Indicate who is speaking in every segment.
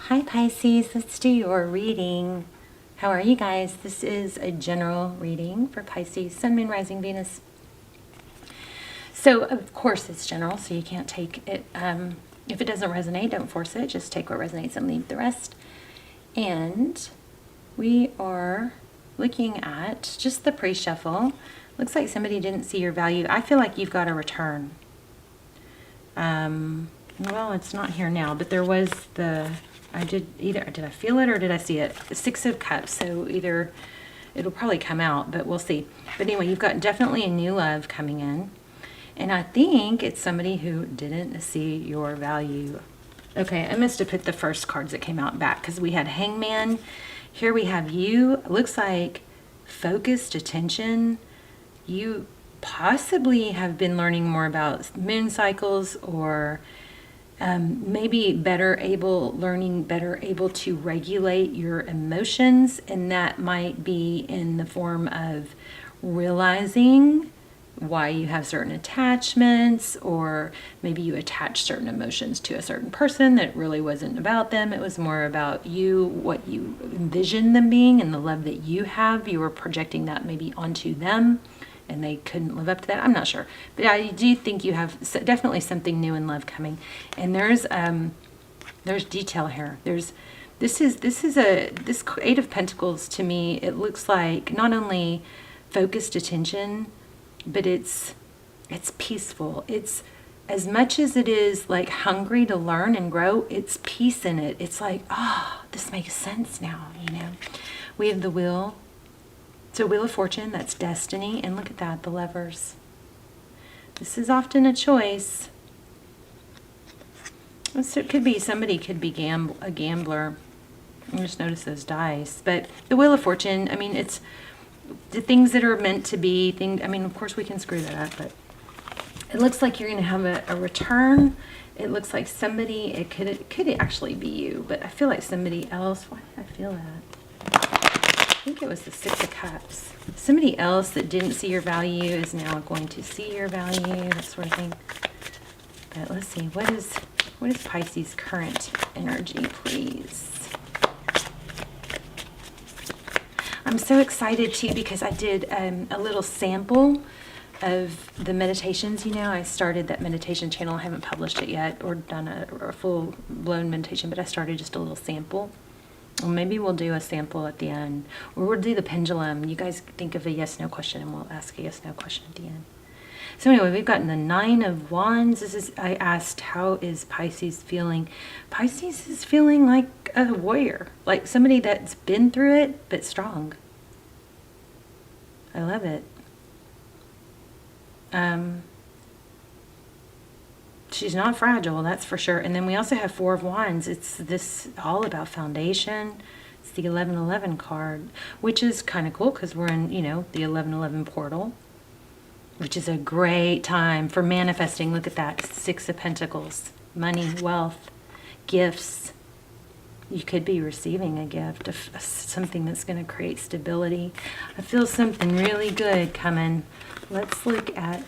Speaker 1: Hi Pisces, let's do your reading. How are you guys? This is a general reading for Pisces, Sun, Moon, Rising, Venus. So of course it's general, so you can't take it. If it doesn't resonate, don't force it. Just take what resonates and leave the rest. And we are looking at just the pre-shuffle. Looks like somebody didn't see your value. I feel like you've got a return. Well, it's not here now, but there was did I feel it or did I see it? 6 of Cups, so either it'll probably come out, but we'll see. But anyway, you've got definitely a new love coming in. And I think it's somebody who didn't see your value. Okay, I must have put the first cards that came out back because we had Hangman. Here we have you. Looks like focused attention. You possibly have been learning more about moon cycles, or maybe better able to regulate your emotions, and that might be in the form of realizing why you have certain attachments, or maybe you attach certain emotions to a certain person that really wasn't about them. It was more about you, what you envisioned them being, and the love that you have. You were projecting that maybe onto them, and they couldn't live up to that. I'm not sure, but I do think you have definitely something new in love coming. And there's detail here. This 8 of Pentacles to me. It looks like not only focused attention, but it's peaceful. It's as much as it is like hungry to learn and grow. It's peace in it. It's like, this makes sense now. We have the Wheel. So Wheel of Fortune, that's destiny. And look at that, the Lovers. This is often a choice. So it could be, somebody could be a gambler. I just notice those dice. But the Wheel of Fortune, I mean, it's the things that are meant to be. Of course we can screw that up, but it looks like you're going to have a return. It looks like somebody, it could actually be you, but I feel like somebody else. Why did I feel that? I think it was the 6 of Cups. Somebody else that didn't see your value is now going to see your value, that sort of thing. But let's see, what is Pisces' current energy, please? I'm so excited too because I did a little sample of the meditations. I started that meditation channel. I haven't published it yet or done a full-blown meditation, but I started just a little sample. Well, maybe we'll do a sample at the end, or we'll do the pendulum. You guys think of a yes/no question, and we'll ask a yes/no question at the end. So anyway, we've gotten the 9 of Wands. I asked, how is Pisces feeling? Pisces is feeling like a warrior, like somebody that's been through it, but strong. I love it. She's not fragile, that's for sure. And then we also have 4 of Wands. It's this all about foundation. It's the 1111 card, which is kind of cool because we're in, the 1111 portal, which is a great time for manifesting. Look at that, 6 of Pentacles, money, wealth, gifts. You could be receiving a gift of something that's going to create stability. I feel something really good coming. Let's look at,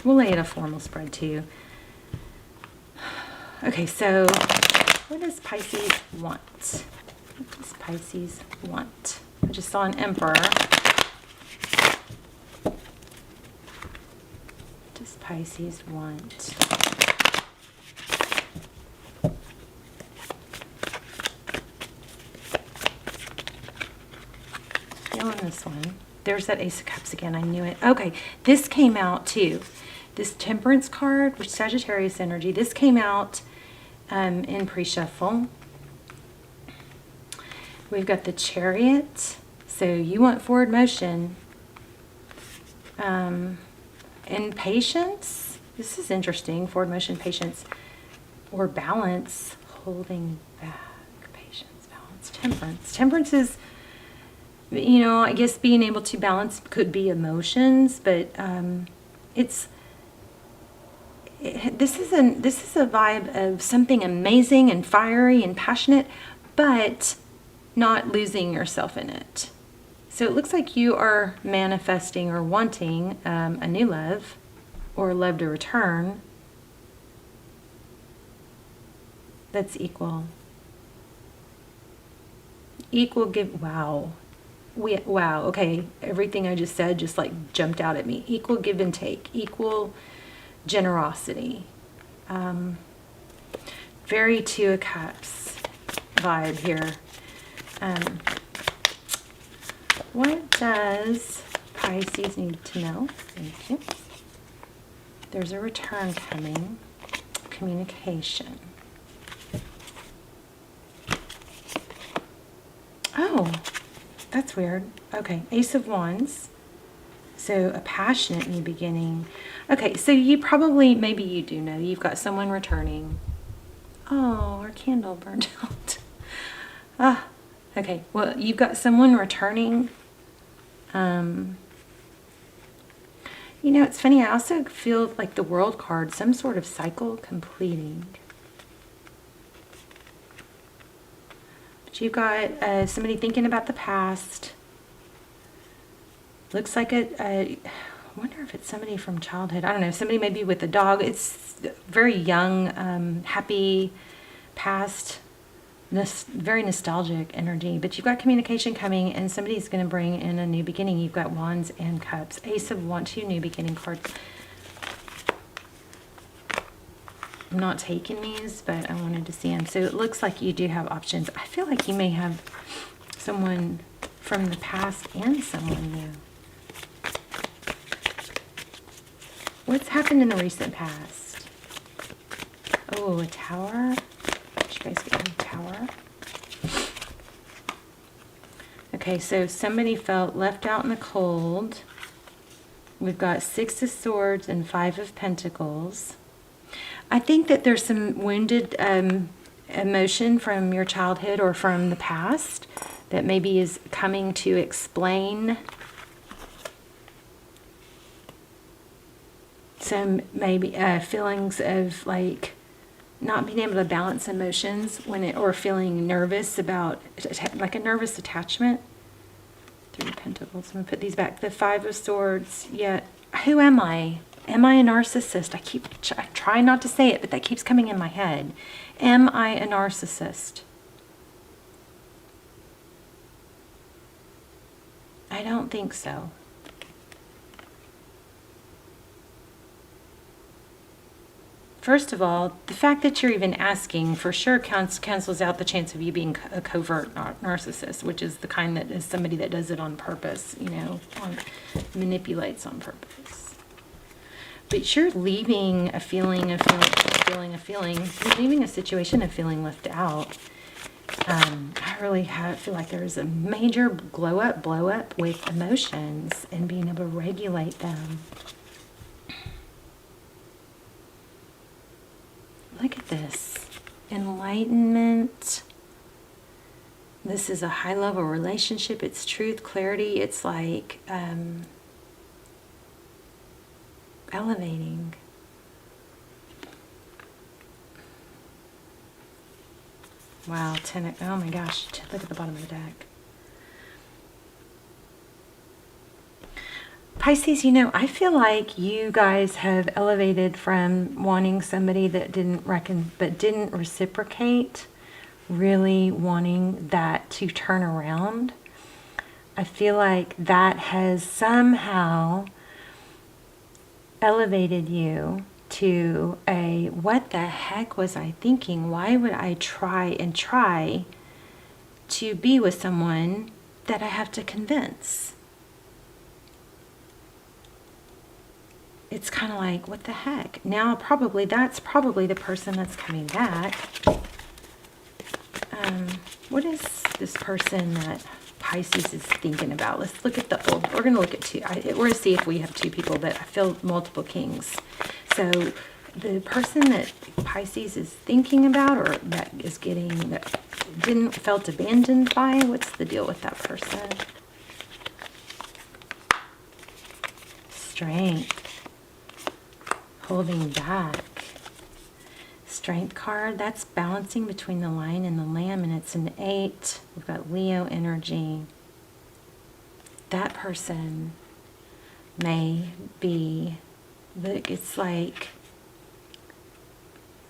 Speaker 1: we'll lay it a formal spread too. Okay, so what does Pisces want? What does Pisces want? I just saw an Emperor. What does Pisces want? Feeling this one. There's that Ace of Cups again. I knew it. Okay, this came out too. This Temperance card, which Sagittarius energy, this came out in pre-shuffle. We've got the Chariot. So you want forward motion. And patience. This is interesting. Forward motion, patience. Or balance. Holding back. Patience, balance, temperance. Temperance is, I guess being able to balance could be emotions, but this is a vibe of something amazing and fiery and passionate, but not losing yourself in it. So it looks like you are manifesting or wanting a new love or love to return that's equal. Equal give, wow. Wow, okay. Everything I just said just like jumped out at me. Equal give and take, equal generosity. Very Two of Cups vibe here. What does Pisces need to know? Thank you. There's a return coming. Communication. Oh, that's weird. Okay, Ace of Wands. So a passionate new beginning. Okay, so you probably, maybe you do know, you've got someone returning. Oh, our candle burned out. Ah, okay, well, you've got someone returning. You know, it's funny, I also feel like the World card, some sort of cycle completing. But you've got somebody thinking about the past. Looks like I wonder if it's somebody from childhood. I don't know, somebody maybe with a dog. It's very young, happy past, very nostalgic energy. But you've got communication coming, and somebody's going to bring in a new beginning. You've got Wands and Cups. Ace of Wands, 2 new beginning cards. I'm not taking these, but I wanted to see them. So it looks like you do have options. I feel like you may have someone from the past and someone new. What's happened in the recent past? Oh, a Tower. Did you guys get a Tower? Okay, so somebody felt left out in the cold. We've got 6 of Swords and 5 of Pentacles. I think that there's some wounded emotion from your childhood or from the past that maybe is coming to explain some maybe feelings of like not being able to balance emotions when it, or feeling nervous about like a nervous attachment. 3 of Pentacles. I'm going to put these back. The 5 of Swords. Yeah. Who am I? Am I a narcissist? I try not to say it, but that keeps coming in my head. Am I a narcissist? I don't think so. First of all, the fact that you're even asking for sure cancels out the chance of you being a covert narcissist, which is the kind that is somebody that does it on purpose, you know, manipulates on purpose. But you're leaving a feeling of you're leaving a situation of feeling left out. I really feel like there's a major blow up with emotions and being able to regulate them. Look at this. Enlightenment. This is a high level relationship. It's truth, clarity. It's like elevating. Wow, oh my gosh, look at the bottom of the deck. Pisces, you know, I feel like you guys have elevated from wanting somebody that didn't reciprocate, really wanting that to turn around. I feel like that has somehow elevated you to a, what the heck was I thinking? Why would I try to be with someone that I have to convince? It's kind of like, what the heck? Now that's probably the person that's coming back. What is this person that Pisces is thinking about? Let's look at we're going to look at 2. We're going to see if we have 2 people, but I feel multiple kings. So the person that Pisces is thinking about, or that felt abandoned by, what's the deal with that person? Strength. Holding back. Strength card, that's balancing between the lion and the lamb, and it's an 8. We've got Leo energy. That person may be, it's like,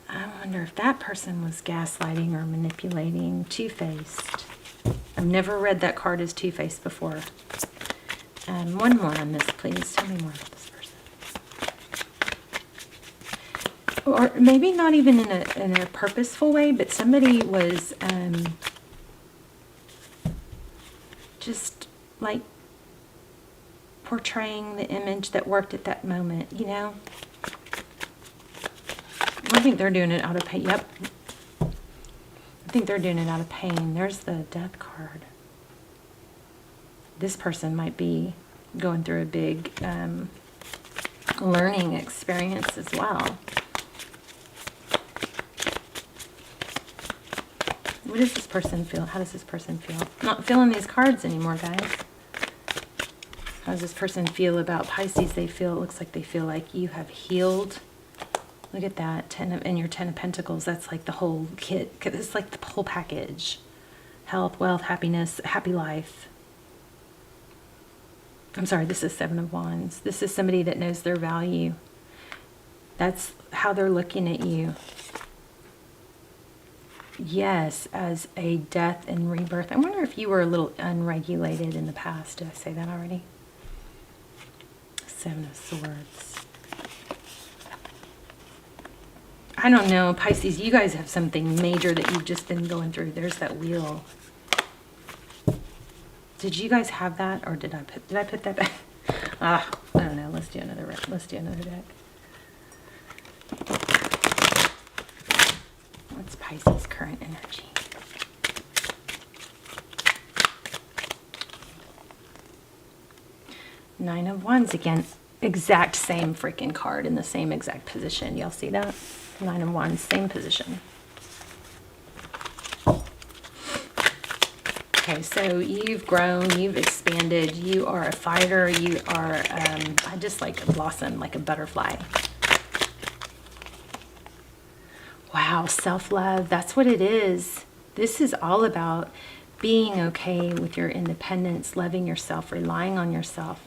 Speaker 1: I wonder if that person was gaslighting or manipulating, two-faced. I've never read that card as two-faced before. One more on this, please. Tell me more about this person. Or maybe not even in a purposeful way, but somebody was just like portraying the image that worked at that moment, you know? I think they're doing it out of pain. Yep. I think they're doing it out of pain. There's the death card. This person might be going through a big learning experience as well. What does this person feel? How does this person feel? I'm not feeling these cards anymore, guys. How does this person feel about Pisces? It looks like they feel like you have healed. Look at that, in your 10 of Pentacles. That's like the whole kit. It's like the whole package. Health, wealth, happiness, happy life. I'm sorry, this is 7 of Wands. This is somebody that knows their value. That's how they're looking at you. Yes, as a death and rebirth. I wonder if you were a little unregulated in the past. Did I say that already? 7 of Swords. I don't know, Pisces, you guys have something major that you've just been going through. There's that wheel. Did you guys have that, or did I put that back? I don't know. Let's do another deck. What's Pisces' current energy? Nine of Wands again. Exact same freaking card in the same exact position. Y'all see that? 9 of Wands, same position. Okay, so you've grown, you've expanded, you are a fighter, you are, I just like blossom like a butterfly. Wow, self-love, that's what it is. This is all about being okay with your independence, loving yourself, relying on yourself.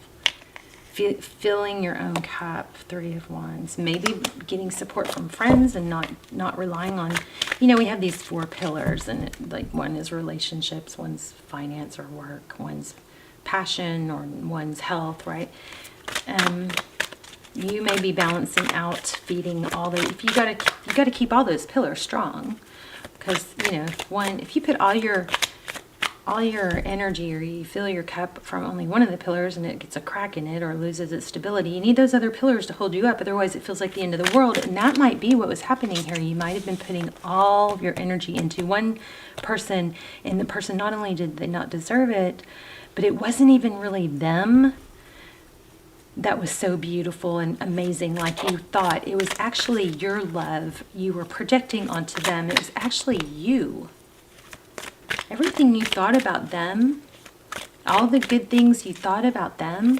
Speaker 1: Filling your own cup. 3 of Wands. Maybe getting support from friends and not relying on, you know, we have these 4 pillars, and like one is relationships, one's finance or work, one's passion, or one's health, right? You may be balancing out, feeding all the, you gotta keep all those pillars strong, because, you know, if you put all your energy, or you fill your cup from only one of the pillars and it gets a crack in it or loses its stability, you need those other pillars to hold you up. Otherwise it feels like the end of the world. And that might be what was happening here. You might have been putting all of your energy into one person, and the person, not only did they not deserve it, but it wasn't even really them that was so beautiful and amazing like you thought. It was actually your love you were projecting onto them. It was actually you. Everything you thought about them, all the good things you thought about them,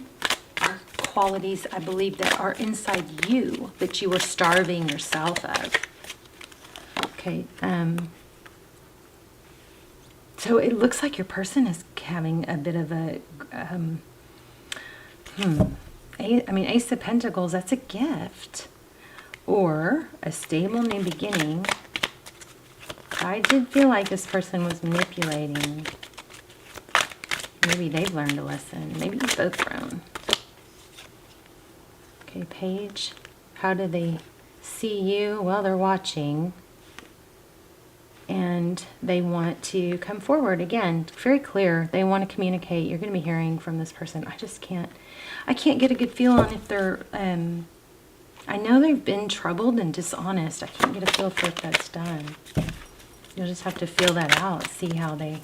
Speaker 1: are qualities, I believe, that are inside you that you were starving yourself of. Okay, so it looks like your person is having a bit of a, Ace of Pentacles, that's a gift. Or a stable new beginning. I did feel like this person was manipulating. Maybe they've learned a lesson. Maybe you've both grown. Okay, Page. How do they see you? Well, they're watching. And they want to come forward. Again, very clear. They want to communicate. You're going to be hearing from this person. I can't get a good feel on if they're, I know they've been troubled and dishonest. I can't get a feel for if that's done. You'll just have to feel that out, see how they...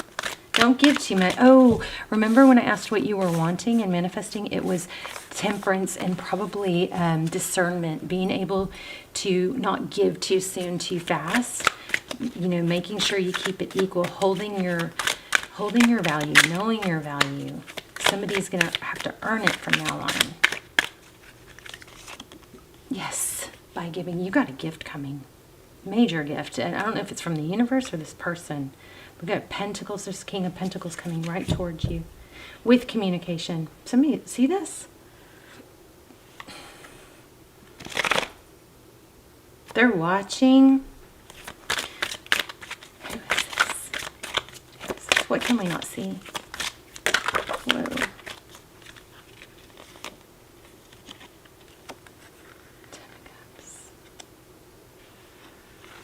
Speaker 1: Don't give too much. Oh, remember when I asked what you were wanting and manifesting? It was temperance and probably discernment, being able to not give too soon, too fast. You know, making sure you keep it equal, holding your value, knowing your value. Somebody's going to have to earn it from now on. Yes, by giving. You got a gift coming. Major gift, and I don't know if it's from the universe or this person. We've got Pentacles. There's King of Pentacles coming right towards you with communication. Somebody see this? They're watching. Who is this? What can we not see? Whoa.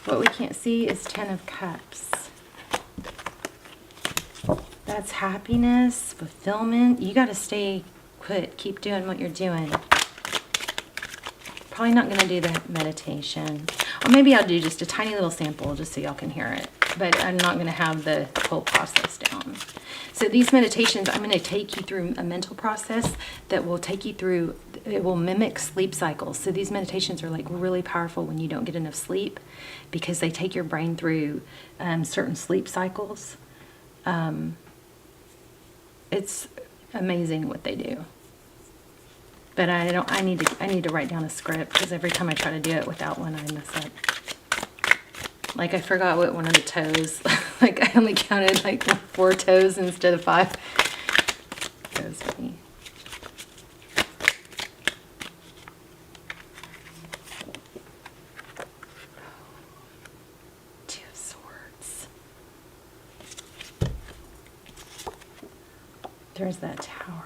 Speaker 1: What we can't see is Ten of Cups. That's happiness, fulfillment. You got to stay put. Keep doing what you're doing. Probably not going to do the meditation. Or maybe I'll do just a tiny little sample just so y'all can hear it. But I'm not going to have the whole process down. So these meditations, I'm going to take you through a mental process that will take you through, it will mimic sleep cycles. So these meditations are like really powerful when you don't get enough sleep, because they take your brain through certain sleep cycles. It's amazing what they do. But I need to write down a script, because every time I try to do it without one, I mess up. Like I forgot what one of the toes, like I only counted like 4 toes instead of 5. That was funny. Two of Swords. There's that Tower.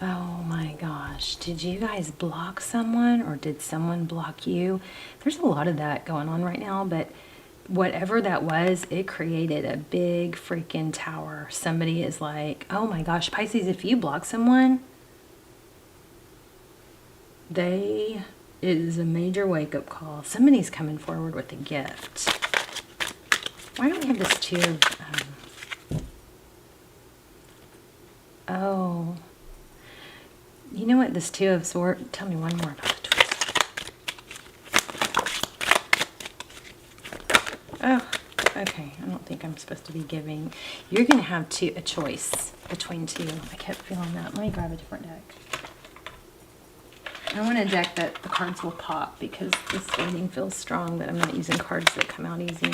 Speaker 1: Oh my gosh, did you guys block someone, or did someone block you? There's a lot of that going on right now, but whatever that was, it created a big freaking tower. Somebody is like, oh my gosh, Pisces, if you block someone, it is a major wake-up call. Somebody's coming forward with a gift. Why don't we have this Two of... oh... You know what, this Two of Swords, tell me one more about the twist. Oh, okay, I don't think I'm supposed to be giving. You're going to have a choice between two. I kept feeling that. Let me grab a different deck. I want a deck that the cards will pop, because this reading feels strong, but I'm not using cards that come out easy.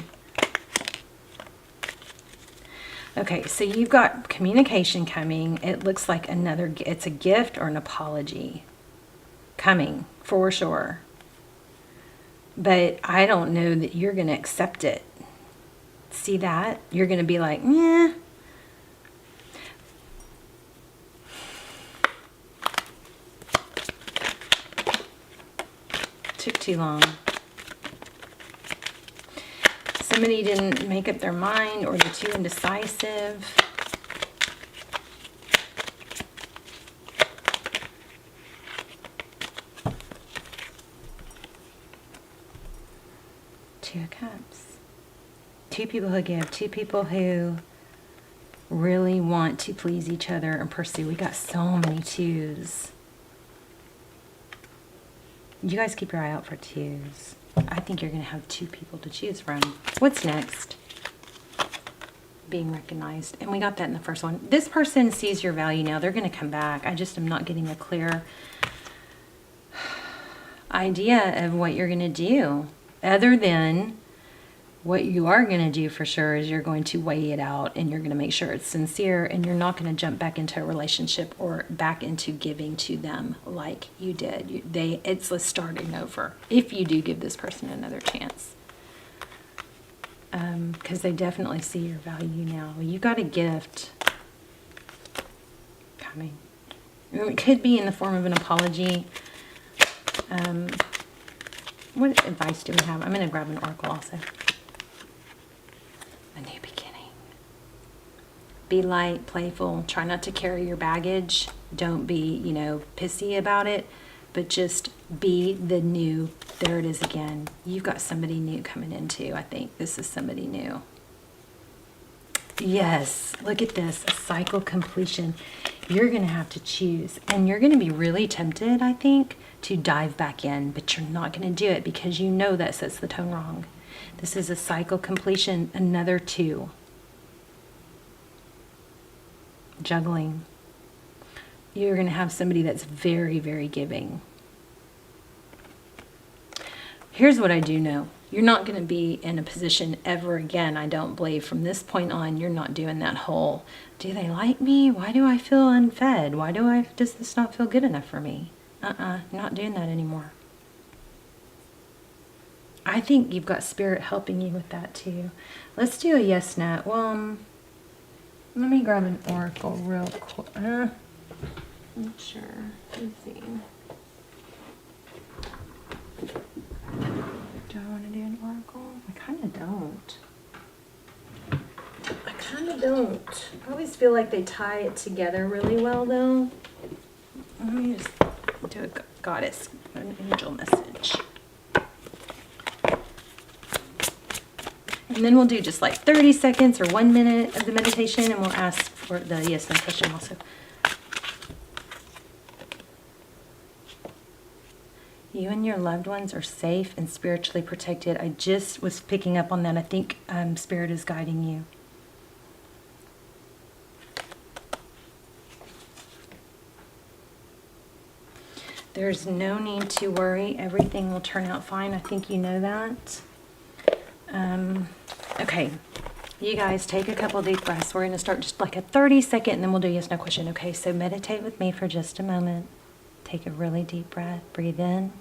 Speaker 1: Okay, so you've got communication coming. It looks like it's a gift or an apology coming, for sure. But I don't know that you're going to accept it. See that? You're going to be like, meh. Took too long. Somebody didn't make up their mind, or they're too indecisive. Two of Cups. Two people who give. Two people who really want to please each other and pursue. We got so many twos. You guys keep your eye out for twos. I think you're going to have 2 people to choose from. What's next? Being recognized. And we got that in the first one. This person sees your value now. They're going to come back. I just am not getting a clear idea of what you're going to do. Other than what you are going to do for sure is you're going to weigh it out, and you're going to make sure it's sincere, and you're not going to jump back into a relationship or back into giving to them like you did. It's a starting over if you do give this person another chance, because they definitely see your value now. You got a gift coming. It could be in the form of an apology. What advice do we have? I'm going to grab an oracle also. A new beginning. Be light, playful. Try not to carry your baggage. Don't be, pissy about it, but just be the new. There it is again. You've got somebody new coming in too. I think this is somebody new. Yes, look at this. A cycle completion. You're going to have to choose, and you're going to be really tempted, I think, to dive back in, but you're not going to do it because you know that sets the tone wrong. This is a cycle completion, another 2. Juggling. You're going to have somebody that's very, very giving. Here's what I do know. You're not going to be in a position ever again, I don't believe. From this point on, you're not doing that whole, do they like me? Why do I feel unfed? Does this not feel good enough for me? Not doing that anymore. I think you've got spirit helping you with that too. Let's do a yes, no. Well, let me grab an oracle real quick. Not sure. Let's see. Do I want to do an oracle? I kind of don't. I always feel like they tie it together really well, though. Let me just do a goddess, an angel message. And then we'll do just like 30 seconds or 1 minute of the meditation, and we'll ask for the yes, no question also. You and your loved ones are safe and spiritually protected. I just was picking up on that. I think Spirit is guiding you. There's no need to worry. Everything will turn out fine. I think you know that. Okay, you guys take a couple deep breaths. We're going to start just like a 30-second, and then we'll do yes, no question. Okay, so meditate with me for just a moment. Take a really deep breath. Breathe in.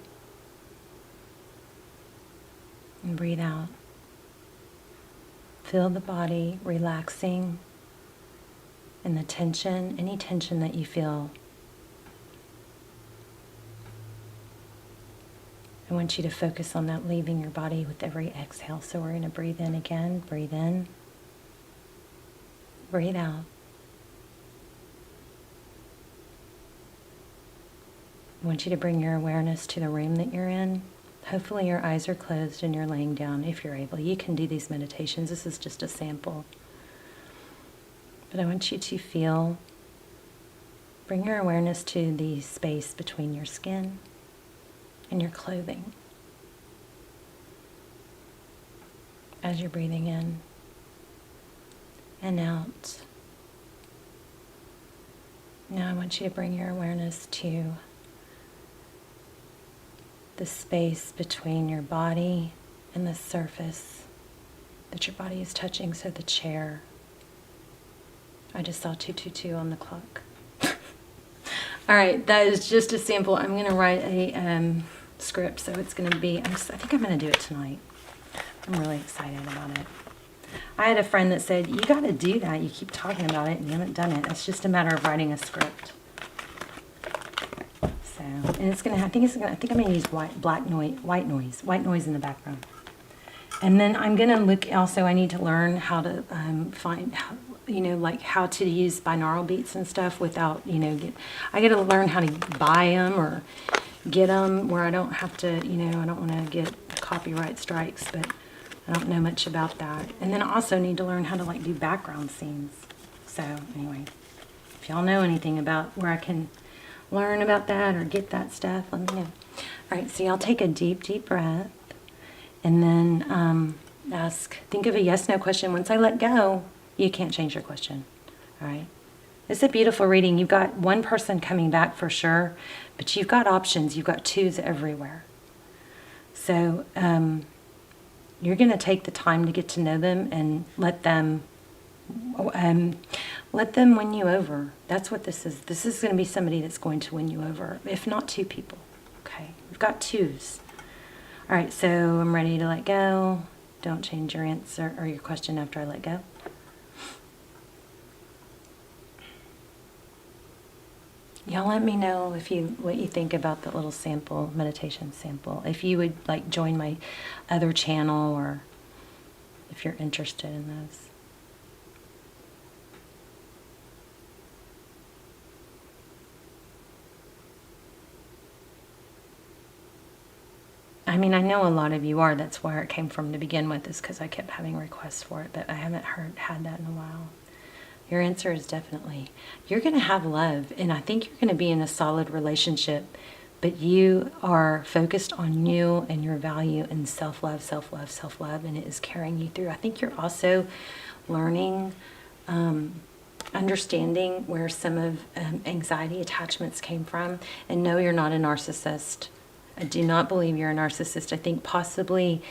Speaker 1: And breathe out. Feel the body relaxing and the tension, any tension that you feel. I want you to focus on that leaving your body with every exhale. So we're going to breathe in again. Breathe in. Breathe out. I want you to bring your awareness to the room that you're in. Hopefully your eyes are closed and you're laying down if you're able. You can do these meditations. This is just a sample. But I want you to bring your awareness to the space between your skin and your clothing as you're breathing in and out. Now I want you to bring your awareness to the space between your body and the surface that your body is touching, so the chair. I just saw 222 on the clock. All right, that is just a sample. I'm going to write a script, so it's going to be, I think I'm going to do it tonight. I'm really excited about it. I had a friend that said, you got to do that. You keep talking about it and you haven't done it. It's just a matter of writing a script. So, and it's going to, I think I'm going to use white noise in the background. And then I'm going to look, also I need to learn how to find, like how to use binaural beats and stuff without, I got to learn how to buy them or get them where I don't have to, I don't want to get copyright strikes, but I don't know much about that. And then I also need to learn how to do background scenes. So anyway, if y'all know anything about where I can learn about that or get that stuff, let me know. All right, so y'all take a deep, deep breath. And then think of a yes, no question. Once I let go, you can't change your question. All right. It's a beautiful reading. You've got one person coming back for sure, but you've got options. You've got twos everywhere. So you're going to take the time to get to know them and let them win you over. That's what this is. This is going to be somebody that's going to win you over, if not two people. Okay. We've got twos. All right, so I'm ready to let go. Don't change your answer or your question after I let go. Y'all let me know what you think about the little meditation sample. If you would join my other channel or if you're interested in those. I mean, I know a lot of you are. That's where it came from to begin with, is because I kept having requests for it, but I haven't had that in a while. Your answer is definitely, you're going to have love, and I think you're going to be in a solid relationship, but you are focused on you and your value and self-love, self-love, self-love, and it is carrying you through. I think you're also learning, understanding where some of anxiety attachments came from, and no, you're not a narcissist. I do not believe you're a narcissist. I think possibly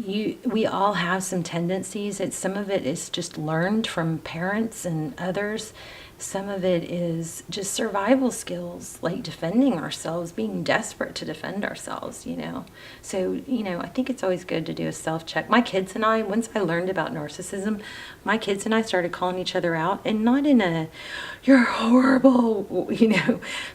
Speaker 1: we all have some tendencies. Some of it is just learned from parents and others. Some of it is just survival skills, like defending ourselves, being desperate to defend ourselves, So, I think it's always good to do a self-check. My kids and I, once I learned about narcissism, my kids and I started calling each other out, and not in a, you're horrible,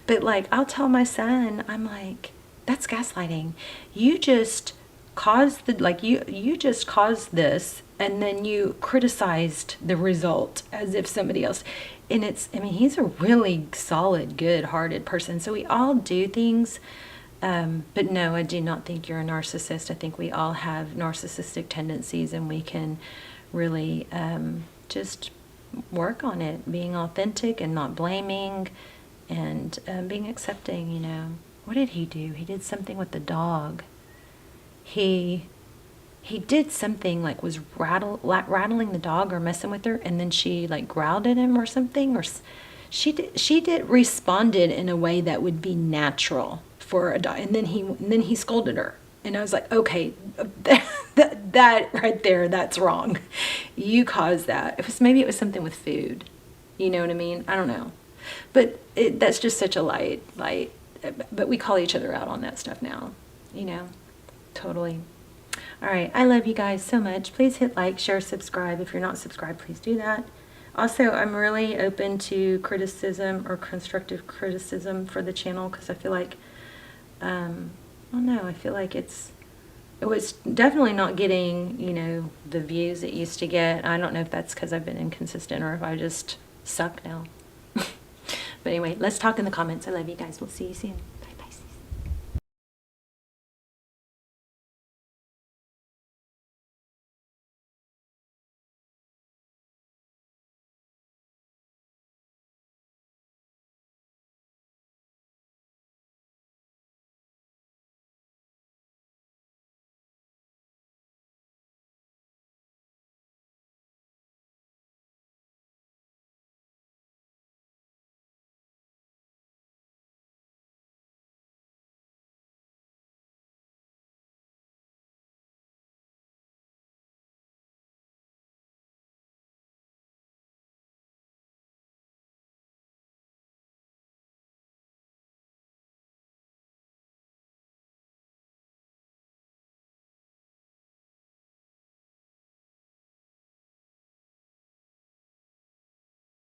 Speaker 1: but like, I'll tell my son, I'm like, that's gaslighting. You just caused you just caused this, and then you criticized the result as if somebody else. And he's a really solid, good-hearted person. So we all do things, but no, I do not think you're a narcissist. I think we all have narcissistic tendencies, and we can really just work on it, being authentic and not blaming, and being accepting. What did he do? He did something with the dog. He did something, like was rattling the dog or messing with her, and then she like growled at him or something, or she responded in a way that would be natural for a dog, and then he scolded her, and I was like, okay, that right there, that's wrong. You caused that. Maybe it was something with food. You know what I mean? I don't know, but that's just such a light. But we call each other out on that stuff now. Totally. All right, I love you guys so much. Please hit like, share, subscribe. If you're not subscribed, please do that. Also, I'm really open to criticism or constructive criticism for the channel, because I feel like, I don't know, I feel like it was definitely not getting, the views it used to get. I don't know if that's because I've been inconsistent or if I just suck now. But anyway, let's talk in the comments. I love you guys. We'll see you soon.